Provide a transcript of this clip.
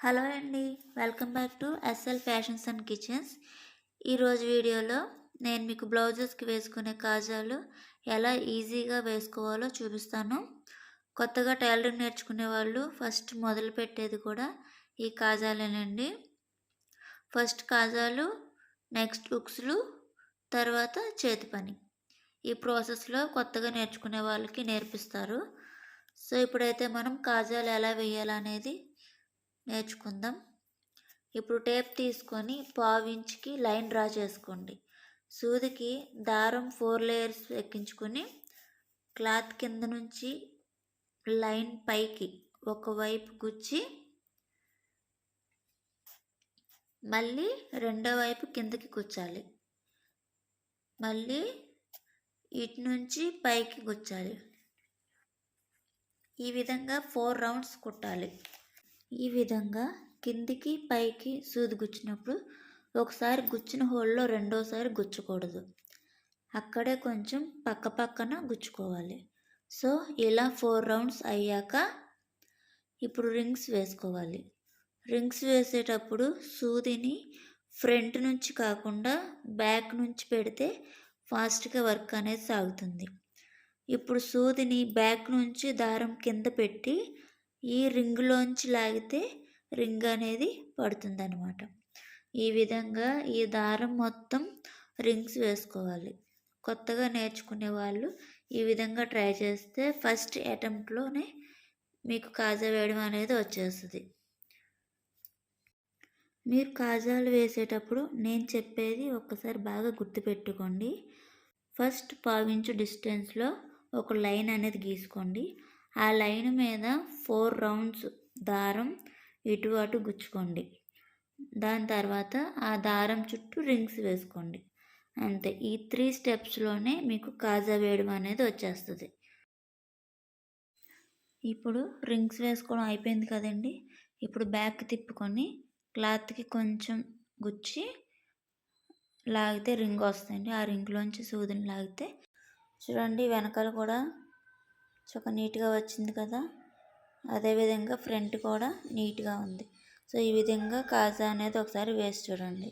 Hello అండి, welcome back to SL fashions and kitchens. ఈరోజు వీడియోలో నేను మీకు బ్లౌజెస్కి వేసుకునే కాజాలు ఎలా ఈజీగా వేసుకోవాలో చూపిస్తాను. కొత్తగా టైలరింగ్ నేర్చుకునే వాళ్ళు ఫస్ట్ మొదలు పెట్టేది కూడా ఈ కాజాలేనండి. ఫస్ట్ కాజాలు, నెక్స్ట్ హుక్స్లు, తర్వాత చేతి పని. ఈ ప్రాసెస్లో కొత్తగా నేర్చుకునే వాళ్ళకి నేర్పిస్తారు. సో ఇప్పుడైతే మనం కాజాలు ఎలా వేయాలనేది నేర్చుకుందాం. ఇప్పుడు టేప్ తీసుకొని పావించికి లైన్ డ్రా చేసుకోండి. సూదికి దారం 4 లేయర్స్ ఎక్కించుకొని క్లాత్ కింద నుంచి లైన్ పైకి ఒకవైపు గుచ్చి మళ్ళీ రెండో వైపు కిందకి గుచ్చాలి. మళ్ళీ ఇటు నుంచి పైకి గుచ్చాలి. ఈ విధంగా 4 రౌండ్స్ కుట్టాలి. ఈ విధంగా కిందికి పైకి సూది గుచ్చినప్పుడు ఒకసారి గుచ్చిన హోల్లో రెండోసారి గుచ్చకూడదు, అక్కడే కొంచెం పక్క పక్కన గుచ్చుకోవాలి. సో ఇలా 4 రౌండ్స్ అయ్యాక ఇప్పుడు రింగ్స్ వేసుకోవాలి. రింగ్స్ వేసేటప్పుడు సూదిని ఫ్రంట్ నుంచి కాకుండా బ్యాక్ నుంచి పెడితే ఫాస్ట్గా వర్క్ అనేది సాగుతుంది. ఇప్పుడు సూదిని బ్యాక్ నుంచి దారం కింద పెట్టి ఈ రింగ్లోంచి లాగితే రింగ్ అనేది పడుతుందన్నమాట. ఈ విధంగా ఈ దారం మొత్తం రింగ్స్ వేసుకోవాలి. కొత్తగా నేర్చుకునే వాళ్ళు ఈ విధంగా ట్రై చేస్తే ఫస్ట్ అటెంప్ట్లోనే మీకు కాజా వేయడం అనేది వచ్చేస్తుంది. మీరు కాజాలు వేసేటప్పుడు నేను చెప్పేది ఒక్కసారి బాగా గుర్తుపెట్టుకోండి. ఫస్ట్ 1/2 ఇంచు డిస్టెన్స్లో ఒక లైన్ అనేది గీసుకోండి. ఆ లైన్ మీద 4 రౌండ్స్ దారం ఇటు అటు గుచ్చుకోండి. దాని తర్వాత ఆ దారం చుట్టూ రింగ్స్ వేసుకోండి. అంతే, ఈ 3 స్టెప్స్లోనే మీకు కాజా వేయడం అనేది వచ్చేస్తుంది. ఇప్పుడు రింగ్స్ వేసుకోవడం అయిపోయింది కదండి. ఇప్పుడు బ్యాక్ తిప్పుకొని క్లాత్కి కొంచెం గుచ్చి లాగితే రింగ్ వస్తుంది. ఆ రింగ్లోంచి సూదిని లాగితే చూడండి వెనకాల కూడా చాలా నీట్గా వచ్చింది కదా. అదేవిధంగా ఫ్రంట్ కూడా నీట్గా ఉంది. సో ఈ విధంగా కాజా అనేది ఒకసారి వేసి చూడండి.